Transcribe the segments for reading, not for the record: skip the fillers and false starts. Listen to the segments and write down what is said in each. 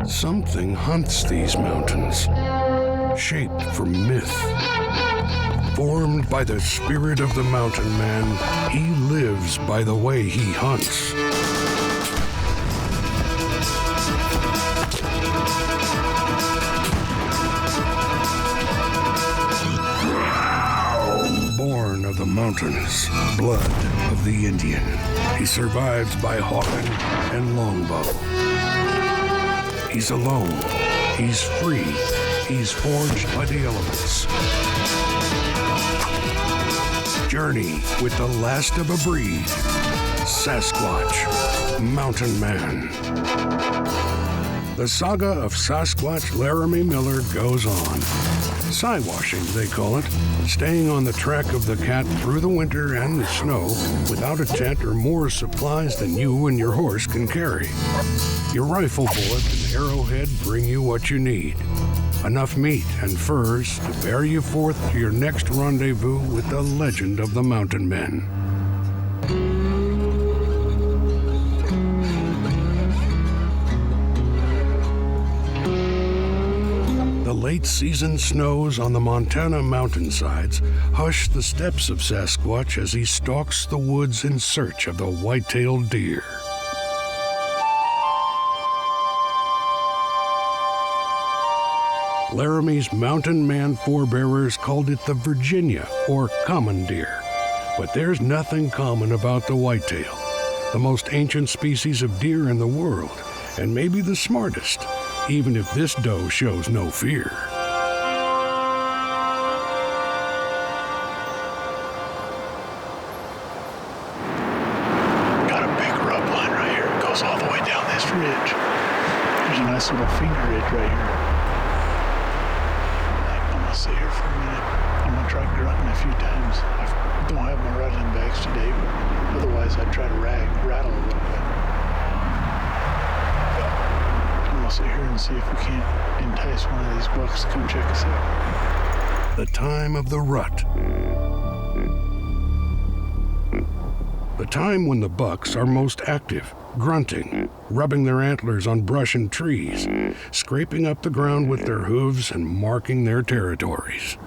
Something hunts these mountains, shaped from myth. Formed by the spirit of the mountain man, he lives by the way he hunts. Born of the mountains, blood of the Indian, he survives by hawking and longbow. He's alone, he's free, he's forged by the elements. Journey with the last of a breed, Sasquatch, Mountain Man. The saga of Sasquatch Laramy Miller goes on. Siwashing, they call it, staying on the track of the cat through the winter and the snow without a tent or more supplies than you and your horse can carry. Your rifle bullet and arrowhead bring you what you need. Enough meat and furs to bear you forth to your next rendezvous with the legend of the mountain men. The late-season snows on the Montana mountainsides hush the steps of Sasquatch as he stalks the woods in search of the white-tailed deer. Laramy's mountain man forebearers called it the Virginia, or common deer. But there's nothing common about the whitetail, the most ancient species of deer in the world, and maybe the smartest, even if this doe shows no fear. Got a big rub line right here. It goes all the way down this ridge. There's a nice little finger ridge right here. Sit here for a minute. I'm gonna try grunting a few times. I don't have my rattling bags today, but otherwise I'd try to rattle a little bit. But I'm gonna sit here and see if we can't entice one of these bucks to come check us out. The time of the rut. The time when the bucks are most active, grunting, rubbing their antlers on brush and trees, scraping up the ground with their hooves and marking their territories.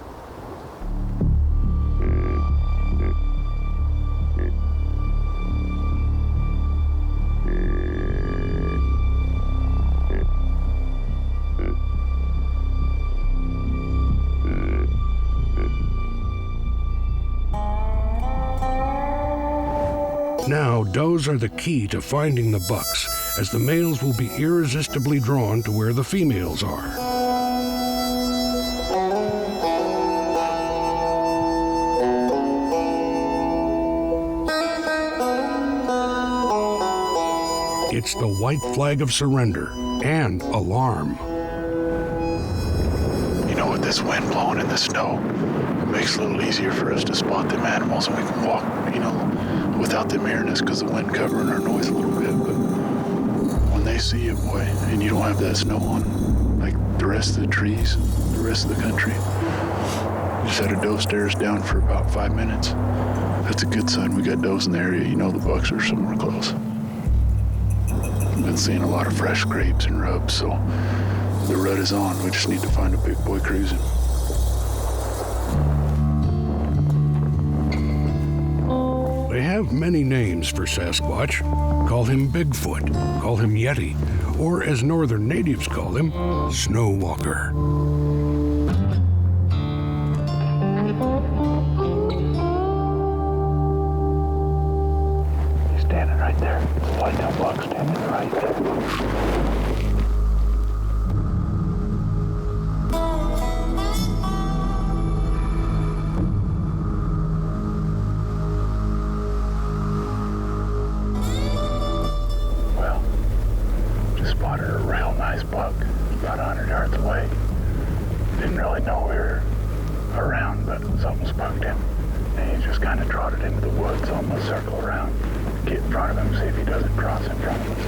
Now, does are the key to finding the bucks, as the males will be irresistibly drawn to where the females are. It's the white flag of surrender and alarm. You know, with this wind blowing in the snow, it makes it a little easier for us to spot them animals, and we can walk, without them hearing us because the wind covering our noise a little bit. But when they see you, boy, and you don't have that snow on, like the rest of the trees, the rest of the country, you just had a doe stare us down for about 5 minutes. That's a good sign we got does in the area. You know the bucks are somewhere close. I've been seeing a lot of fresh scrapes and rubs, so the rut is on. We just need to find a big boy cruising. They have many names for Sasquatch. Call him Bigfoot, call him Yeti, or as northern natives call him, Snowwalker. He's standing right there. It's a white-tail buck standing right there. Spotted a real nice buck about 100 yards away. Didn't really know we were around, but something spooked him. And he just kind of trotted into the woods, almost circle around, get in front of him, see if he doesn't cross in front of us.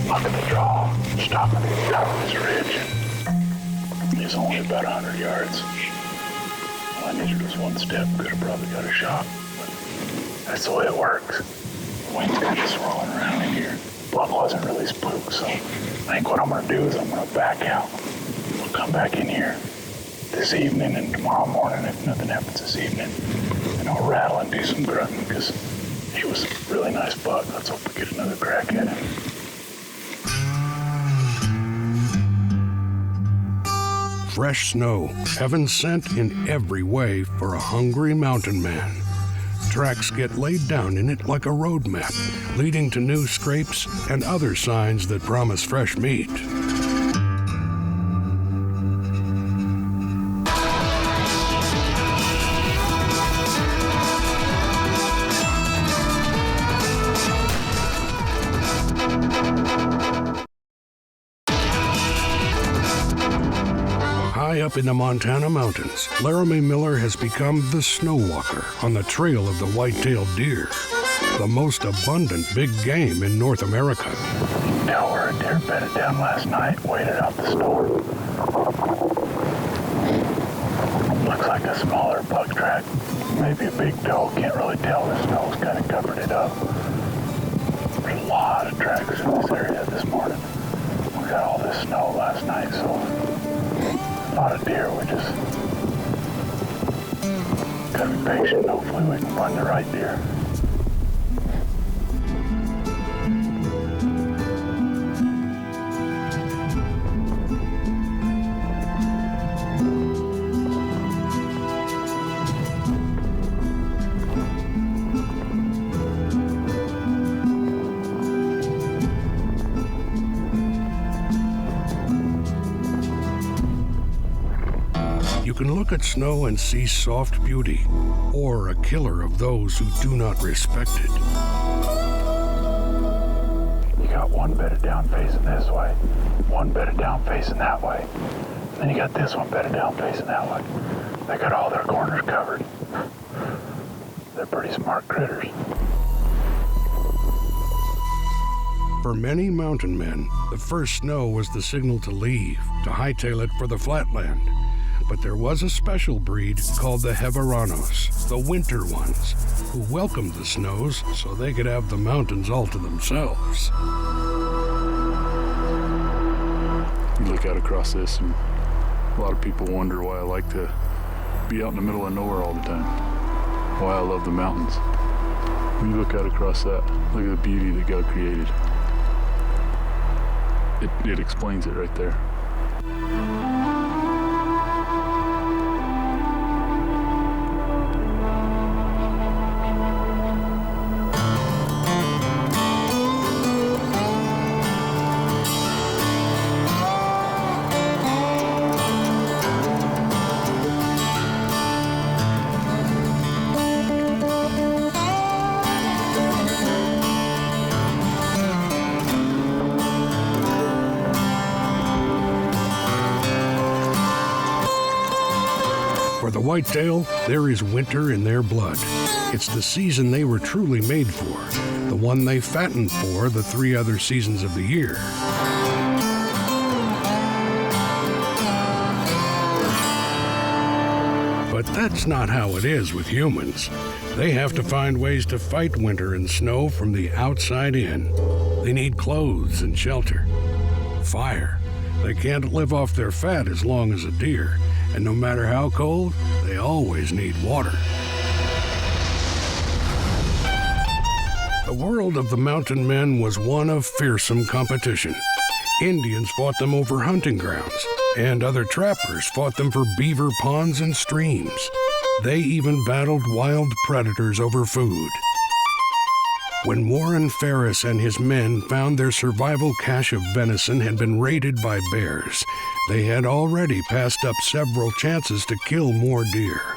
Look at the draw. stopping at the top of this ridge. He's only about 100 yards. All I needed was one step. Could have probably got a shot. But that's the way it works. The wind's kind of swirling around in here. Buck wasn't really spooked, so I think what I'm going to do is I'm going to back out. We'll come back in here this evening and tomorrow morning, if nothing happens this evening, and I'll rattle and do some grunting because he was a really nice buck. Let's hope we get another crack at him. Fresh snow, heaven sent in every way for a hungry mountain man. Tracks get laid down in it like a road map, leading to new scrapes and other signs that promise fresh meat. High up in the Montana mountains, Laramy Miller has become the snow walker on the trail of the white-tailed deer, the most abundant big game in North America. You can tell where a deer bedded down last night, waited out the storm. Looks like a smaller buck track, maybe a big doe, can't really tell. The snow's kind of covered it up. There's a lot of tracks in this area this morning. We got all this snow last night, so a lot of deer. We just gotta be patient. Hopefully we can find the right deer. You can look at snow and see soft beauty, or a killer of those who do not respect it. You got one bedded down facing this way, one bedded down facing that way, and then you got this one bedded down facing that way. They got all their corners covered. They're pretty smart critters. For many mountain men, the first snow was the signal to leave, to hightail it for the flatland. But there was a special breed called the Havaranos, the winter ones, who welcomed the snows so they could have the mountains all to themselves. You look out across this and a lot of people wonder why I like to be out in the middle of nowhere all the time, why I love the mountains. When you look out across that, look at the beauty that God created. It explains it right there. For the whitetail, there is winter in their blood. It's the season they were truly made for, the one they fattened for the 3 other seasons of the year. But that's not how it is with humans. They have to find ways to fight winter and snow from the outside in. They need clothes and shelter. Fire. They can't live off their fat as long as a deer. And no matter how cold, they always need water. The world of the mountain men was one of fearsome competition. Indians fought them over hunting grounds, and other trappers fought them for beaver ponds and streams. They even battled wild predators over food. When Warren Ferris and his men found their survival cache of venison had been raided by bears, they had already passed up several chances to kill more deer.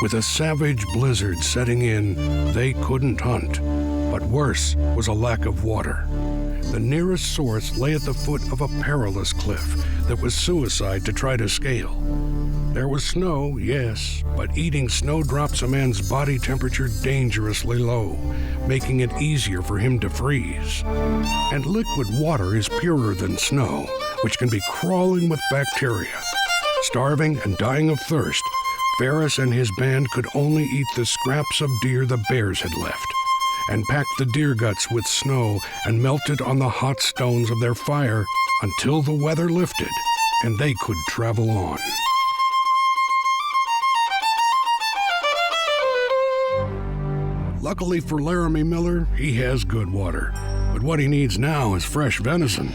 With a savage blizzard setting in, they couldn't hunt. But worse was a lack of water. The nearest source lay at the foot of a perilous cliff that was suicide to try to scale. There was snow, yes, but eating snow drops a man's body temperature dangerously low, making it easier for him to freeze. And liquid water is purer than snow, which can be crawling with bacteria. Starving and dying of thirst, Ferris and his band could only eat the scraps of deer the bears had left, and packed the deer guts with snow and melted on the hot stones of their fire until the weather lifted and they could travel on. Luckily for Laramy Miller, he has good water, but what he needs now is fresh venison.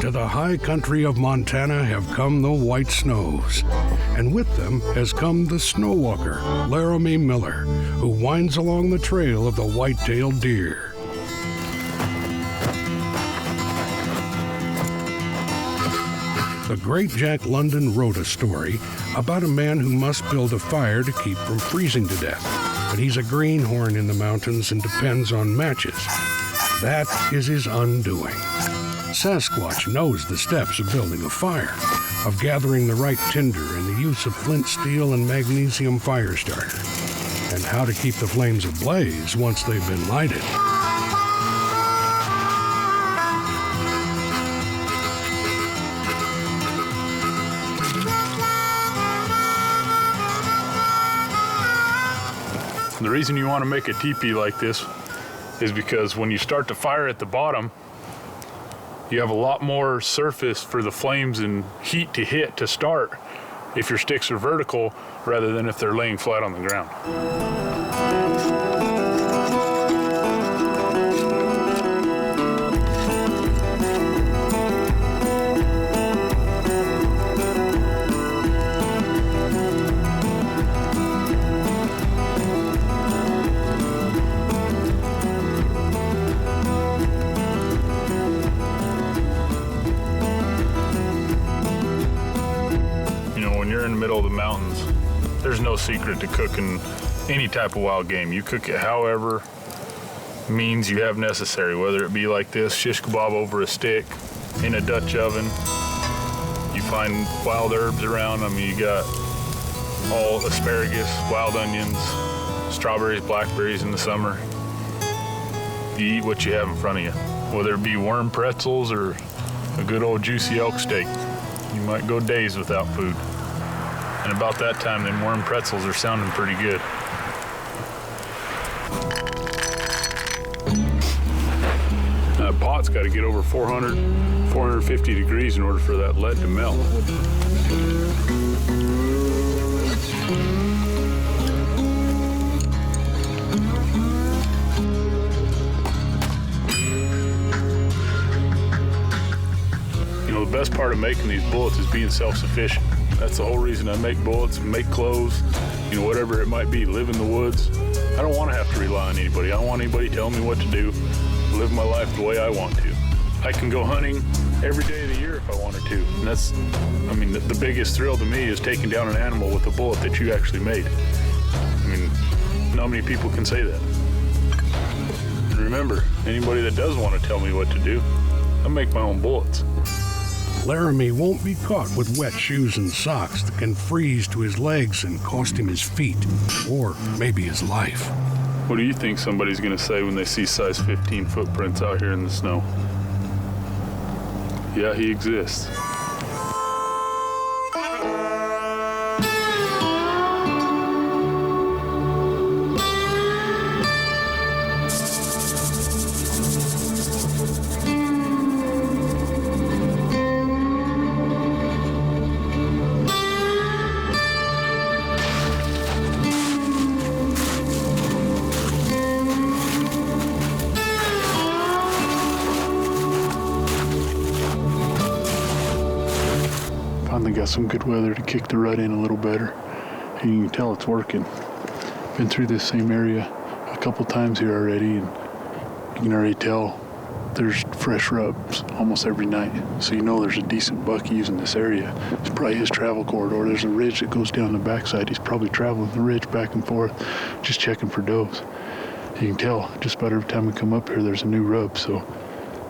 To the high country of Montana have come the white snows, and with them has come the snow walker, Laramy Miller, who winds along the trail of the white-tailed deer. The great Jack London wrote a story about a man who must build a fire to keep from freezing to death, but he's a greenhorn in the mountains and depends on matches. That is his undoing. Sasquatch knows the steps of building a fire, of gathering the right tinder and the use of flint steel and magnesium fire starter, and how to keep the flames ablaze once they've been lighted. The reason you want to make a teepee like this is because when you start to fire at the bottom, you have a lot more surface for the flames and heat to hit to start if your sticks are vertical rather than if they're laying flat on the ground. In the middle of the mountains, there's no secret to cooking any type of wild game. You cook it however means you have necessary, whether it be like this, shish kebab over a stick, in a Dutch oven. You find wild herbs around. I mean, you got all asparagus, wild onions, strawberries, blackberries in the summer. You eat what you have in front of you, whether it be worm pretzels or a good old juicy elk steak. You might go days without food. And about that time, them worm pretzels are sounding pretty good. That pot's got to get over 400, 450 degrees in order for that lead to melt. You know, the best part of making these bullets is being self-sufficient. That's the whole reason I make bullets, make clothes, you know, whatever it might be, live in the woods. I don't want to have to rely on anybody. I don't want anybody telling me what to do, live my life the way I want to. I can go hunting every day of the year if I wanted to. And that's, I mean, the biggest thrill to me is taking down an animal with a bullet that you actually made. I mean, not many people can say that. And remember, anybody that does want to tell me what to do, I make my own bullets. Laramy won't be caught with wet shoes and socks that can freeze to his legs and cost him his feet, or maybe his life. What do you think somebody's going to say when they see size 15 footprints out here in the snow? Yeah, he exists. Finally got some good weather to kick the rut in a little better, and you can tell it's working. Been through this same area a couple times here already, and you can already tell there's fresh rubs almost every night. So you know there's a decent buck using this area. It's probably his travel corridor. There's a ridge that goes down the backside. He's probably traveling the ridge back and forth, just checking for does. You can tell just about every time we come up here, there's a new rub. So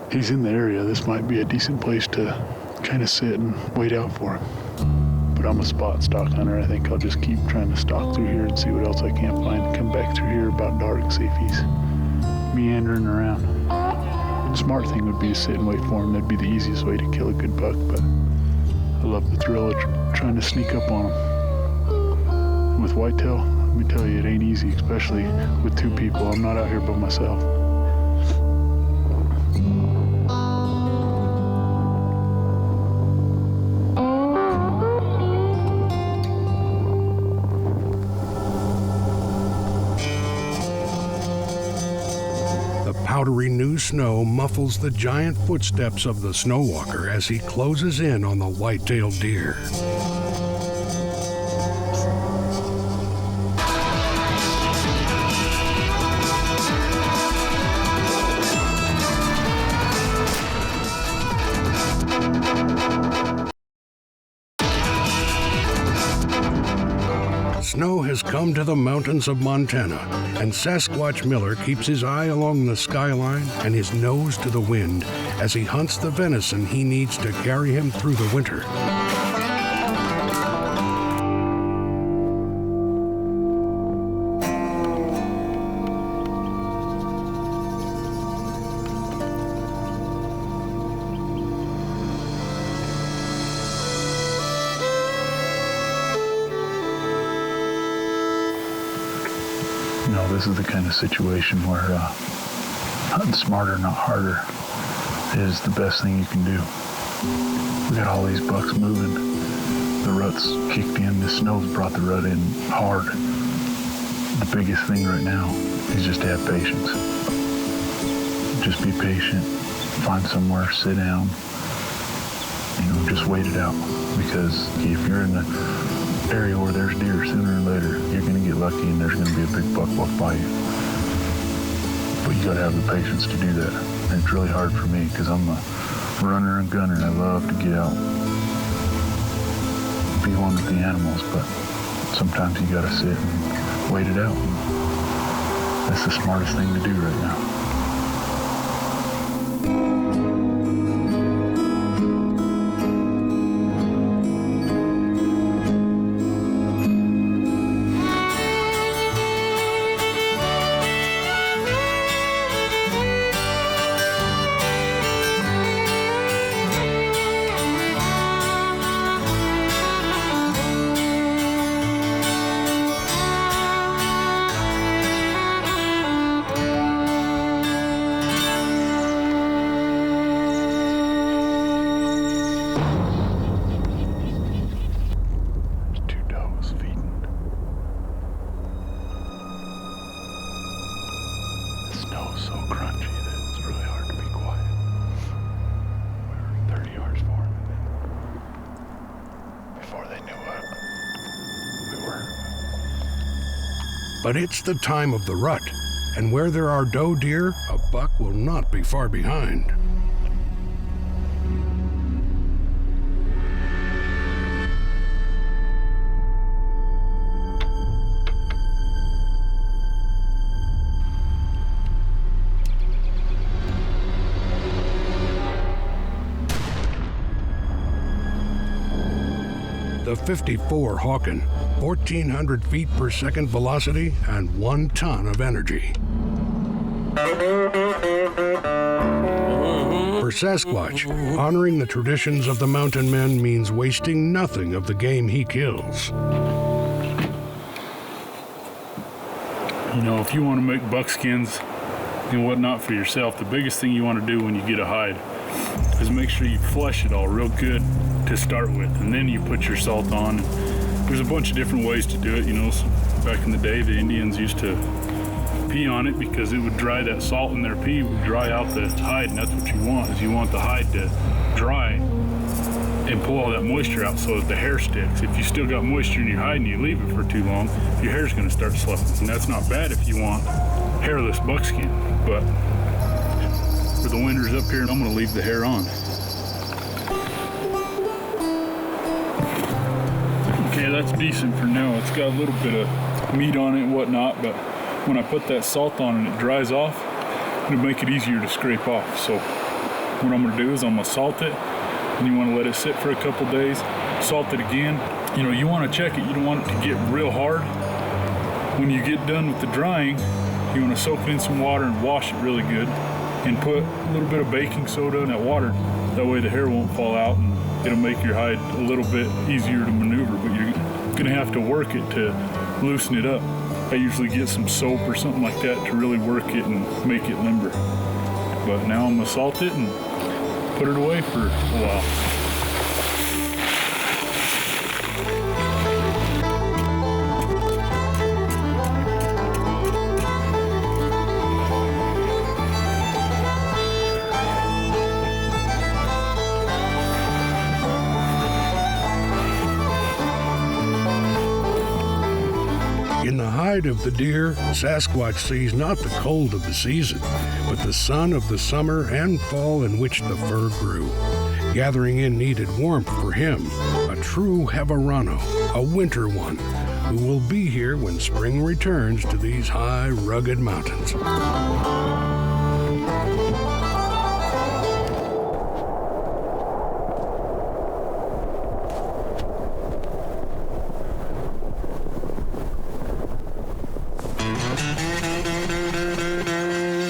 he's in the area. This might be a decent place to kind of sit and wait out for him. But I'm a spot and stock hunter. I think I'll just keep trying to stalk through here and see what else I can't find. Come back through here about dark and see if he's meandering around. The smart thing would be to sit and wait for him. That'd be the easiest way to kill a good buck, but I love the thrill of trying to sneak up on him. With whitetail, let me tell you, it ain't easy, especially with two people. I'm not out here by myself. Powdery new snow muffles the giant footsteps of the snowwalker as he closes in on the white-tailed deer. Snow has come to the mountains of Montana, and Sasquatch Miller keeps his eye along the skyline and his nose to the wind as he hunts the venison he needs to carry him through the winter. You know, this is the kind of situation where hunting smarter, not harder, is the best thing you can do. We got all these bucks moving. The rut's kicked in. The snow's brought the rut in hard. The biggest thing right now is just to have patience. Just be patient. Find somewhere, sit down. You know, just wait it out. Because if you're in the area where there's deer, sooner or later you're going to get lucky and there's going to be a big buck walk by you. But you got to have the patience to do that. And it's really hard for me because I'm a runner and gunner and I love to get out, be one with the animals, but sometimes you got to sit and wait it out. That's the smartest thing to do right now. So crunchy that it's really hard to be quiet. We were 30 yards for him, and then before they knew what we were. But it's the time of the rut, and where there are doe deer, a buck will not be far behind. The 54 Hawken, 1,400 feet per second velocity and 1 ton of energy. For Sasquatch, honoring the traditions of the mountain men means wasting nothing of the game he kills. You know, if you want to make buckskins and whatnot for yourself, the biggest thing you want to do when you get a hide is make sure you flush it all real good to start with, and then you put your salt on. There's a bunch of different ways to do it. You know, back in the day, the Indians used to pee on it because it would dry, that salt in their pee would dry out the hide, and that's what you want, is you want the hide to dry and pull all that moisture out so that the hair sticks. If you still got moisture in your hide and you leave it for too long, your hair's going to start sloughing, and that's not bad if you want hairless buckskin. But for the winter's up here, I'm gonna leave the hair on. Okay, that's decent for now. It's got a little bit of meat on it and whatnot, but when I put that salt on and it dries off, it'll make it easier to scrape off. So what I'm gonna do is I'm gonna salt it, and you wanna let it sit for a couple days, salt it again. You know, you wanna check it. You don't want it to get real hard. When you get done with the drying, you wanna soak it in some water and wash it really good, and put a little bit of baking soda in that water. That way the hair won't fall out, and it'll make your hide a little bit easier to maneuver, but you're gonna have to work it to loosen it up. I usually get some soap or something like that to really work it and make it limber. But now I'm gonna salt it and put it away for a while. In the hide of the deer, Sasquatch sees not the cold of the season, but the sun of the summer and fall in which the fur grew, gathering in needed warmth for him, a true Havarano, a winter one, who will be here when spring returns to these high, rugged mountains.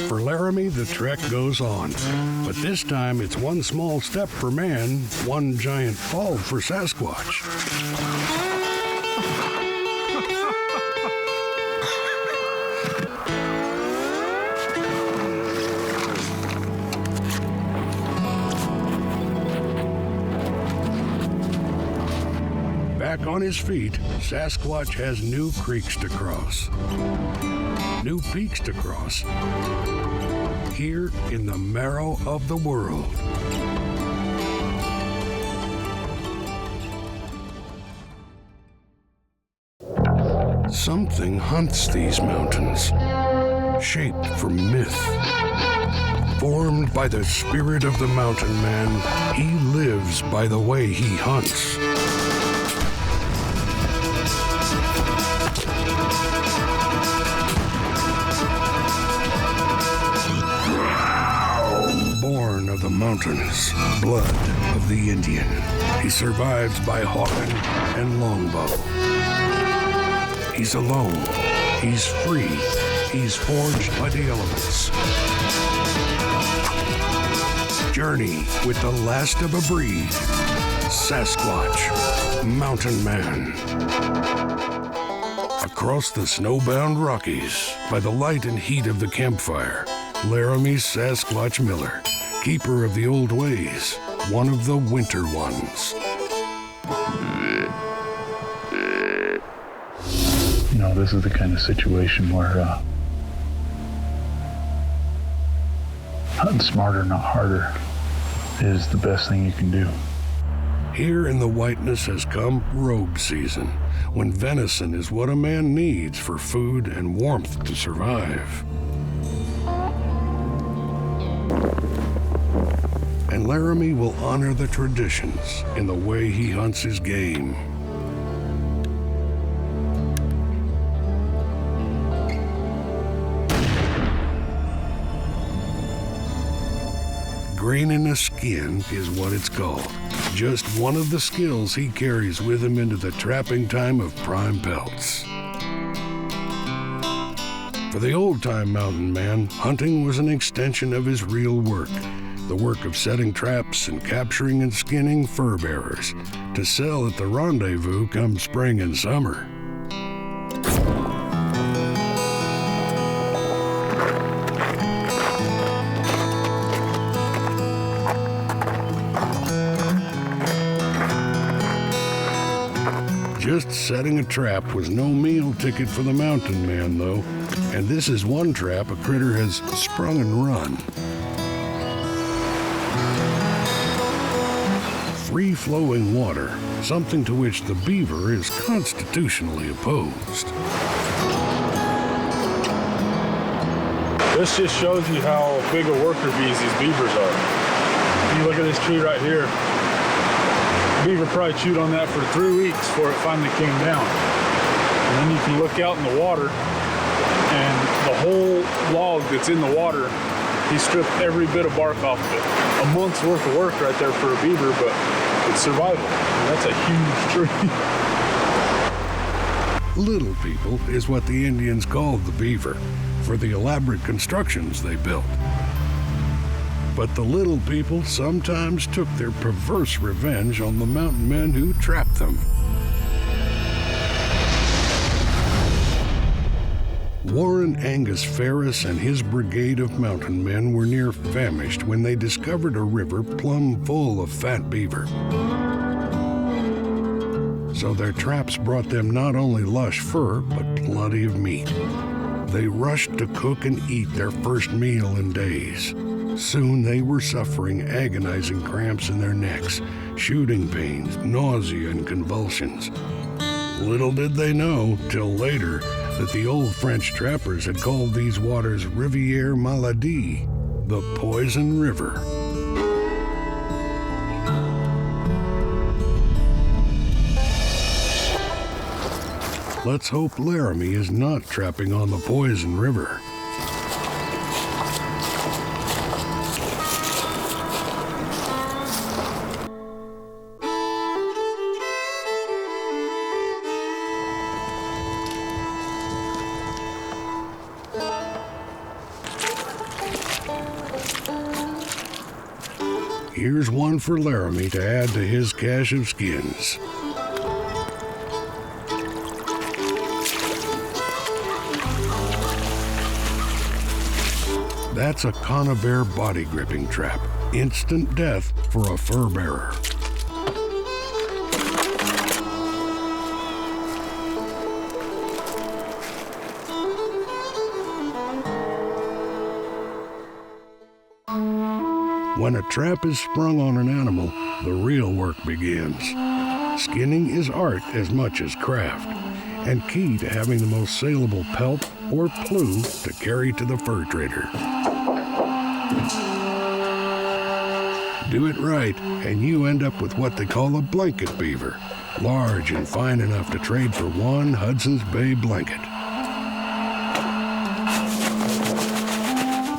For Laramy, the trek goes on, but this time it's one small step for man, one giant fall for Sasquatch. Back on his feet, Sasquatch has new creeks to cross, new peaks to cross, here in the marrow of the world. Something hunts these mountains, shaped from myth. Formed by the spirit of the mountain man, he lives by the way he hunts. Born of the mountains, blood of the Indian, he survives by hawking and longbow. He's alone, he's free, he's forged by the elements. Journey with the last of a breed, Sasquatch, mountain man. Across the snowbound Rockies, by the light and heat of the campfire, Laramy Sasquatch Miller, keeper of the old ways, one of the winter ones. You know, this is the kind of situation where hunting smarter, not harder, is the best thing you can do. Here in the whiteness has come robe season, when venison is what a man needs for food and warmth to survive. And Laramy will honor the traditions in the way he hunts his game. Grain in the skin is what it's called. Just one of the skills he carries with him into the trapping time of prime pelts. For the old-time mountain man, hunting was an extension of his real work, the work of setting traps and capturing and skinning fur bearers to sell at the rendezvous come spring and summer. Just setting a trap was no meal ticket for the mountain man, though, and this is one trap a critter has sprung and run. Free-flowing water, something to which the beaver is constitutionally opposed. This just shows you how big a worker bees these beavers are. You look at this tree right here. The beaver probably chewed on that for 3 weeks before it finally came down. And then you can look out in the water, and the whole log that's in the water, he stripped every bit of bark off of it. A month's worth of work right there for a beaver, but it's survival. And that's a huge tree. Little people is what the Indians called the beaver for the elaborate constructions they built. But the little people sometimes took their perverse revenge on the mountain men who trapped them. Warren Angus Ferris and his brigade of mountain men were near famished when they discovered a river plumb full of fat beaver. So their traps brought them not only lush fur, but plenty of meat. They rushed to cook and eat their first meal in days. Soon they were suffering agonizing cramps in their necks, shooting pains, nausea, and convulsions. Little did they know, till later, that the old French trappers had called these waters Rivière Maladie, the poison river. Let's hope Laramy is not trapping on the poison river. Here's one for Laramy to add to his cache of skins. That's a conibear body gripping trap. Instant death for a fur bearer. When a trap is sprung on an animal, the real work begins. Skinning is art as much as craft, and key to having the most saleable pelt or plume to carry to the fur trader. Do it right, and you end up with what they call a blanket beaver, large and fine enough to trade for one Hudson's Bay blanket.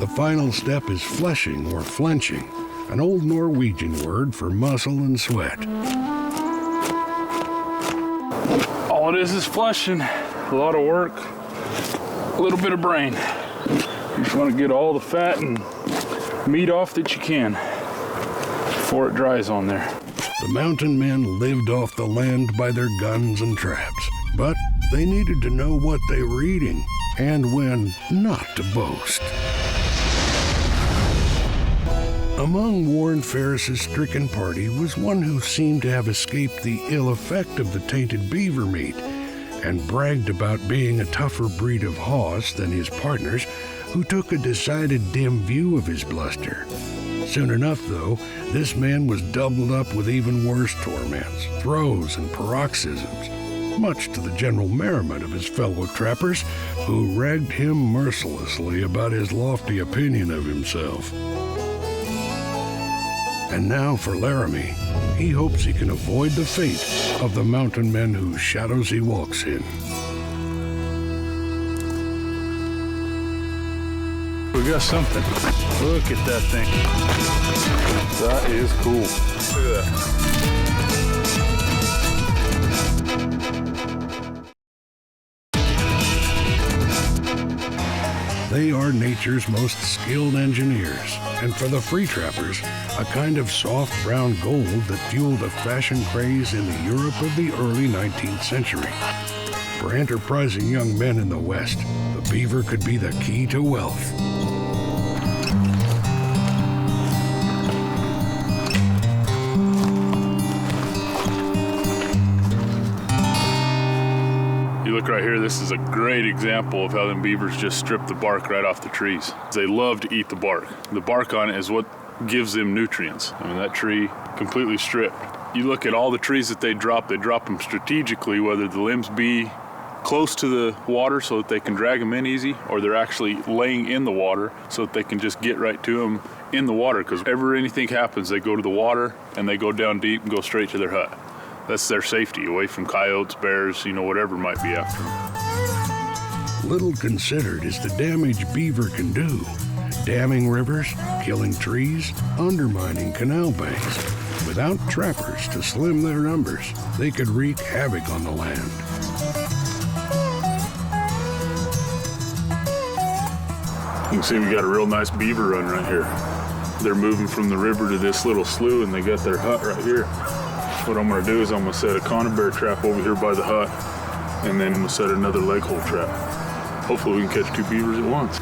The final step is fleshing or flenching, an old Norwegian word for muscle and sweat. All it is fleshing. A lot of work, a little bit of brain. You just want to get all the fat and meat off that you can before it dries on there. The mountain men lived off the land by their guns and traps, but they needed to know what they were eating and when not to boast. Among Warren Ferris's stricken party was one who seemed to have escaped the ill effect of the tainted beaver meat and bragged about being a tougher breed of hoss than his partners, who took a decided dim view of his bluster. Soon enough, though, this man was doubled up with even worse torments, throes, and paroxysms, much to the general merriment of his fellow trappers, who ragged him mercilessly about his lofty opinion of himself. And now for Laramy, he hopes he can avoid the fate of the mountain men whose shadows he walks in. We got something. Look at that thing. That is cool. Look at that. They are nature's most skilled engineers, and for the free trappers, a kind of soft brown gold that fueled a fashion craze in the Europe of the early 19th century. For enterprising young men in the West, the beaver could be the key to wealth. You look right here, this is a great example of how them beavers just strip the bark right off the trees. They love to eat the bark. The bark on it is what gives them nutrients. I mean, that tree completely stripped. You look at all the trees that they drop them strategically, whether the limbs be close to the water so that they can drag them in easy, or they're actually laying in the water so that they can just get right to them in the water, because whenever anything happens, they go to the water and they go down deep and go straight to their hut. That's their safety, away from coyotes, bears, you know, whatever might be after them. Little considered is the damage beaver can do. Damming rivers, killing trees, undermining canal banks. Without trappers to slim their numbers, they could wreak havoc on the land. You can see we got a real nice beaver run right here. They're moving from the river to this little slough, and they got their hut right here. What I'm gonna do is I'm gonna set a conibear trap over here by the hut, and then I'm gonna set another leg hole trap. Hopefully we can catch two beavers at once.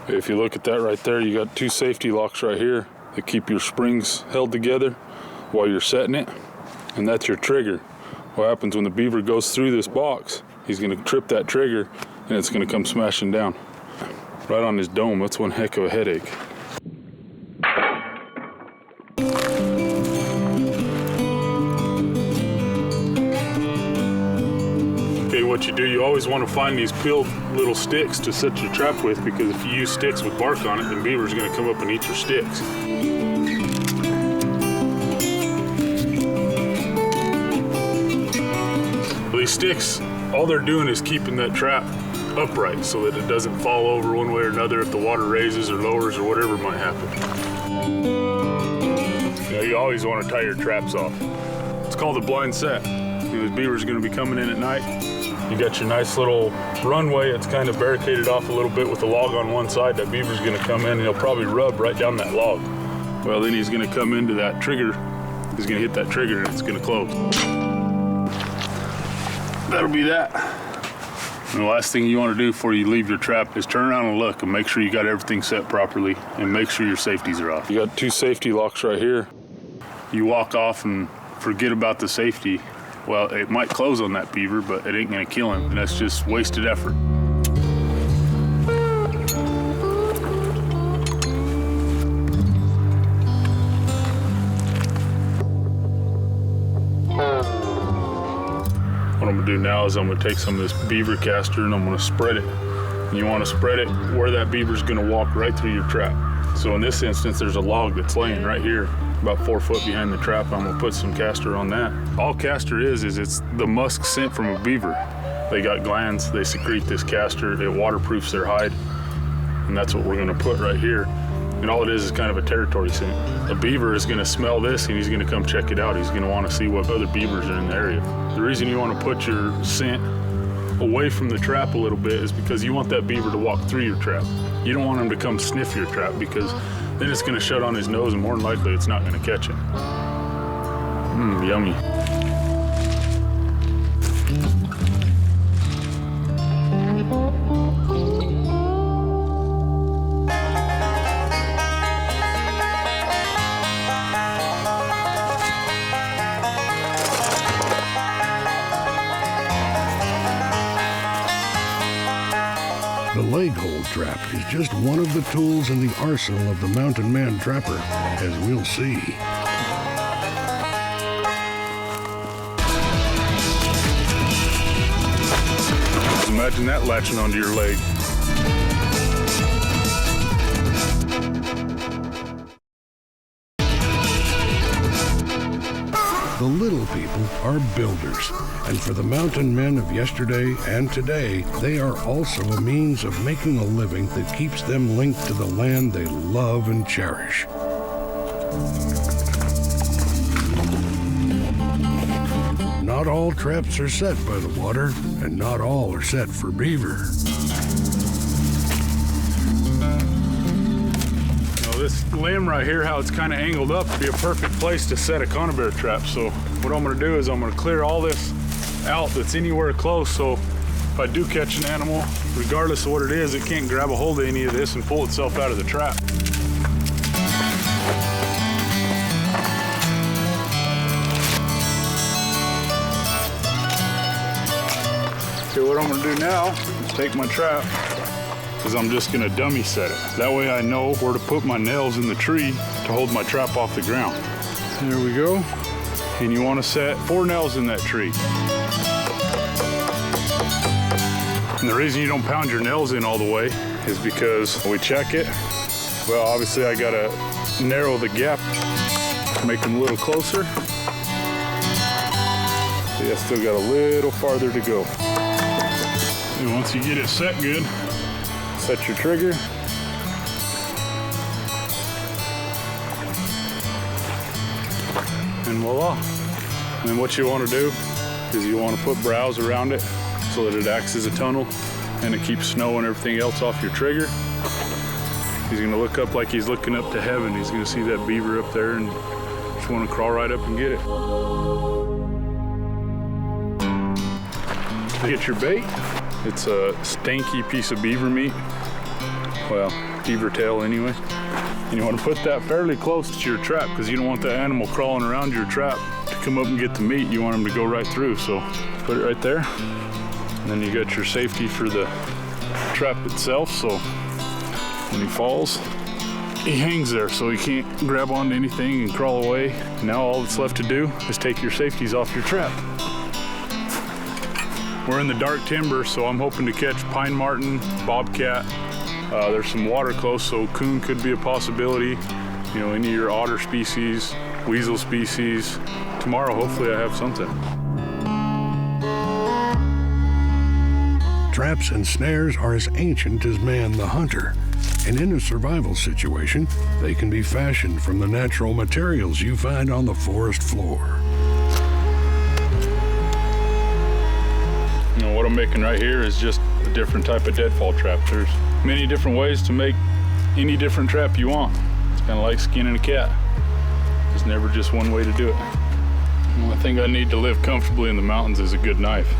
If you look at that right there, you got two safety locks right here that keep your springs held together while you're setting it, and that's your trigger. What happens when the beaver goes through this box, he's gonna trip that trigger and it's gonna come smashing down right on his dome. That's one heck of a headache. What you do, you always want to find these peeled little sticks to set your trap with, because if you use sticks with bark on it, then beaver's going to come up and eat your sticks. These sticks, all they're doing is keeping that trap upright so that it doesn't fall over one way or another if the water raises or lowers or whatever might happen. You know, you always want to tie your traps off. It's called a blind set. This beaver's going to be coming in at night. You got your nice little runway. It's kind of barricaded off a little bit with a log on one side. That beaver's gonna come in and he'll probably rub right down that log. Well, then he's gonna come into that trigger. He's gonna hit that trigger and it's gonna close. That'll be that. And the last thing you wanna do before you leave your trap is turn around and look and make sure you got everything set properly and make sure your safeties are off. You got two safety locks right here. You walk off and forget about the safety. Well, it might close on that beaver, but it ain't gonna kill him, and that's just wasted effort. What I'm gonna do now is I'm gonna take some of this beaver caster and I'm gonna spread it. And you wanna spread it where that beaver's gonna walk right through your trap. So in this instance, there's a log that's laying right here, about 4 foot behind the trap. I'm gonna put some castor on that. All castor is it's the musk scent from a beaver. They got glands, they secrete this castor, it waterproofs their hide, and that's what we're gonna put right here. And all it is kind of a territory scent. A beaver is gonna smell this and he's gonna come check it out. He's gonna wanna see what other beavers are in the area. The reason you wanna put your scent away from the trap a little bit is because you want that beaver to walk through your trap. You don't want him to come sniff your trap, because then it's gonna shut on his nose and more than likely it's not gonna catch him. Yummy. The leg hole trap is just one of the tools in the arsenal of the mountain man trapper, as we'll see. Imagine that latching onto your leg. The little people are builders, and for the mountain men of yesterday and today, they are also a means of making a living that keeps them linked to the land they love and cherish. Not all traps are set by the water, and not all are set for beaver. This limb right here, how it's kind of angled up, would be a perfect place to set a conibear trap. So what I'm going to do is I'm going to clear all this out that's anywhere close, so if I do catch an animal, regardless of what it is, it can't grab a hold of any of this and pull itself out of the trap. Okay, what I'm going to do now is take my trap, because I'm just gonna dummy set it. That way I know where to put my nails in the tree to hold my trap off the ground. There we go. and you want to set 4 nails in that tree. And the reason you don't pound your nails in all the way is because when we check it, well, obviously I gotta narrow the gap, make them a little closer. So yeah, still got a little farther to go. And once you get it set good, set your trigger. And voila. And then what you want to do is you want to put browse around it so that it acts as a tunnel and it keeps snow and everything else off your trigger. He's going to look up like he's looking up to heaven. He's going to see that beaver up there and just want to crawl right up and get it. Get your bait. It's a stanky piece of beaver meat. Well, beaver tail anyway. And you want to put that fairly close to your trap because you don't want that animal crawling around your trap to come up and get the meat. You want him to go right through. So put it right there. And then you got your safety for the trap itself. So when he falls, he hangs there so he can't grab onto anything and crawl away. Now all that's left to do is take your safeties off your trap. We're in the dark timber, so I'm hoping to catch pine marten, bobcat. There's some water close, so coon could be a possibility. You know, any of your otter species, weasel species. Tomorrow, hopefully I have something. Traps and snares are as ancient as man the hunter, and in a survival situation, they can be fashioned from the natural materials you find on the forest floor. You know, what I'm making right here is just a different type of deadfall trap. There's many different ways to make any different trap you want. It's kind of like skinning a cat. There's never just one way to do it. The only thing I need to live comfortably in the mountains is a good knife.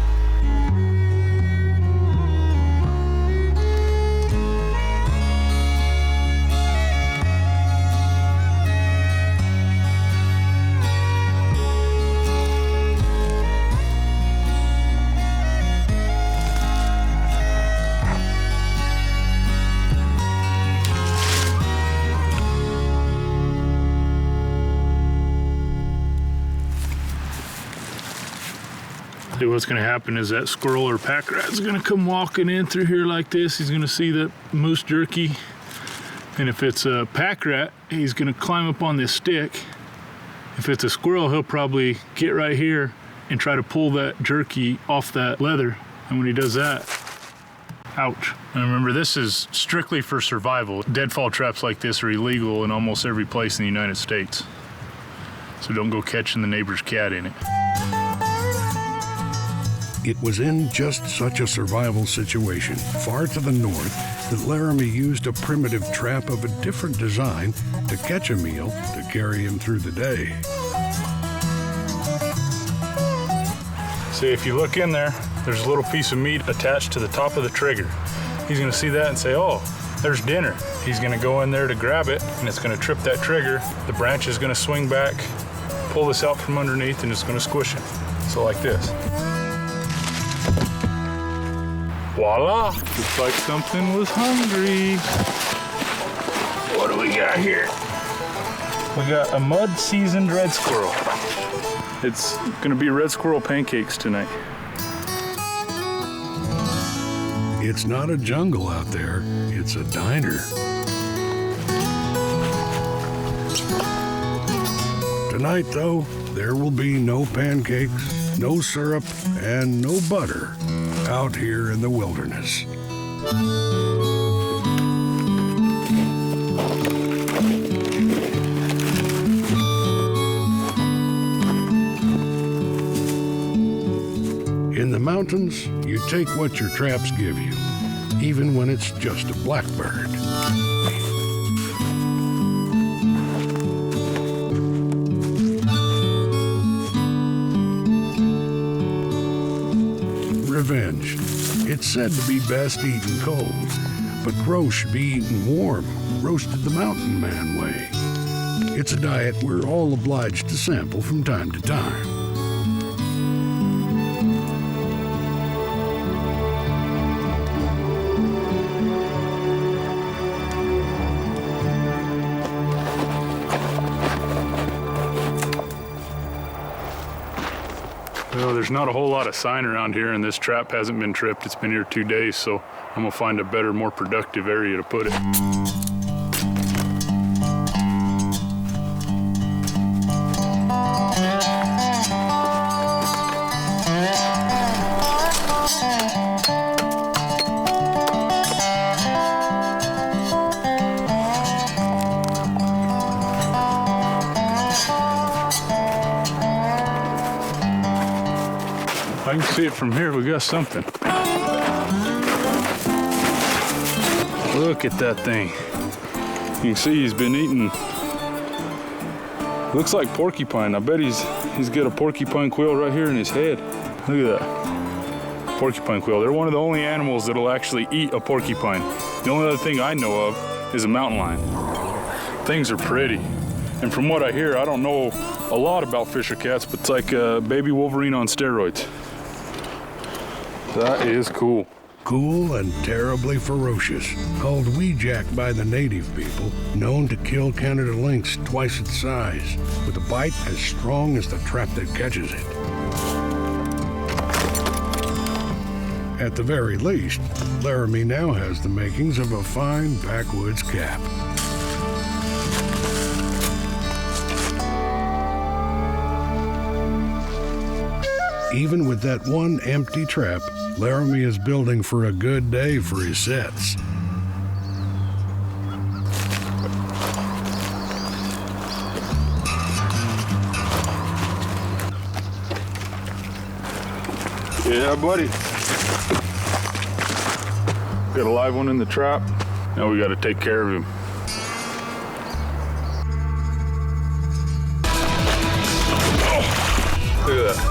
What's going to happen is that squirrel or pack rat is going to come walking in through here like this. He's going to see the moose jerky, and if it's a pack rat, he's going to climb up on this stick. If it's a squirrel, he'll probably get right here and try to pull that jerky off that leather, and when he does that, ouch. And remember, this is strictly for survival. Deadfall traps like this are illegal in almost every place in the United States, so don't go catching the neighbor's cat in it. It was in just such a survival situation, far to the north, that Laramy used a primitive trap of a different design to catch a meal to carry him through the day. See, if you look in there, there's a little piece of meat attached to the top of the trigger. He's gonna see that and say, oh, there's dinner. He's gonna go in there to grab it, and it's gonna trip that trigger. The branch is gonna swing back, pull this out from underneath, and it's gonna squish him. So like this. Voila! Looks like something was hungry. What do we got here? We got a mud-seasoned red squirrel. It's gonna be red squirrel pancakes tonight. It's not a jungle out there, it's a diner. Tonight, though, there will be no pancakes, no syrup, and no butter out here in the wilderness. In the mountains, you take what your traps give you, even when it's just a blackbird. Revenge. It's said to be best eaten cold, but roast should be eaten warm, roasted the mountain man way. It's a diet we're all obliged to sample from time to time. Well, there's not a whole lot of sign around here, and this trap hasn't been tripped. It's been here 2 days, so I'm gonna find a better, more productive area to put it. I can see it from here. We got something. Look at that thing. You can see he's been eating. Looks like porcupine. I bet he's got a porcupine quail right here in his head. Look at that. Porcupine quail. They're one of the only animals that'll actually eat a porcupine. The only other thing I know of is a mountain lion. Things are pretty. And from what I hear, I don't know a lot about fisher cats, but it's like a baby Wolverine on steroids. That is cool. Cool and terribly ferocious. Called weejack by the native people, known to kill Canada lynx twice its size, with a bite as strong as the trap that catches it. At the very least, Laramy now has the makings of a fine backwoods cap. Even with that one empty trap, Laramy is building for a good day for his sets. Yeah, buddy. Got a live one in the trap. Now we got to take care of him. Oh, look at that.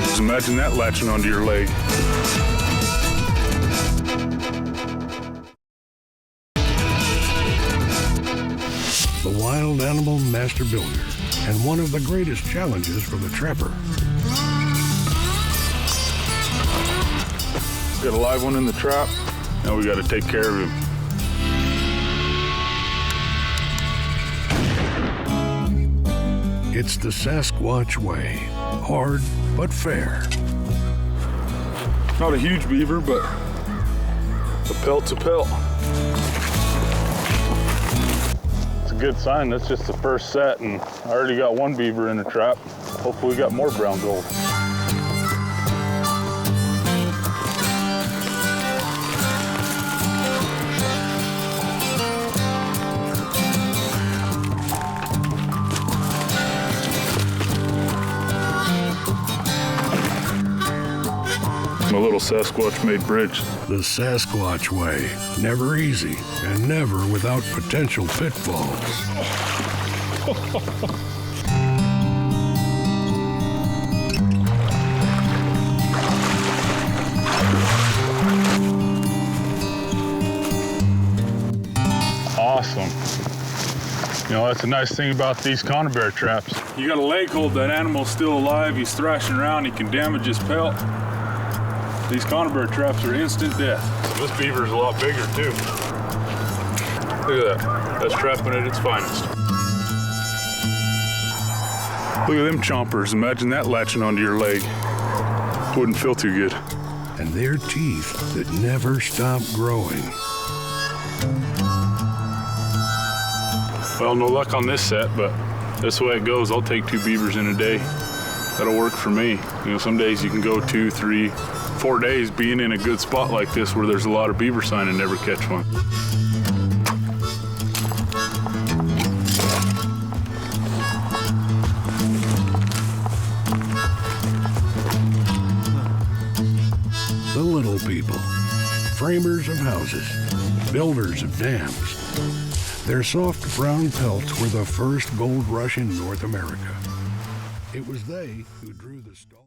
Just imagine that latching onto your leg. The wild animal master builder, and one of the greatest challenges for the trapper. Got a live one in the trap. Now we got to take care of him. It's the Sasquatch way. Hard, but fair. Not a huge beaver, but a pelt's a pelt. It's a good sign. That's just the first set, and I already got one beaver in the trap. Hopefully we got more brown gold. A little Sasquatch-made bridge. The Sasquatch way. Never easy, and never without potential pitfalls. Awesome. You know, that's the nice thing about these conibear traps. You got a leg hold, that animal's still alive, he's thrashing around, he can damage his pelt. These conibear traps are instant death. So this beaver's a lot bigger too. Look at that. That's trapping at its finest. Look at them chompers. Imagine that latching onto your leg. Wouldn't feel too good. And their teeth that never stop growing. Well, no luck on this set, but that's the way it goes. I'll take 2 beavers in a day. That'll work for me. You know, some days you can go 2, 3, 4 days being in a good spot like this where there's a lot of beaver sign and never catch one. The little people, framers of houses, builders of dams. Their soft brown pelts were the first gold rush in North America. It was they who drew the stall.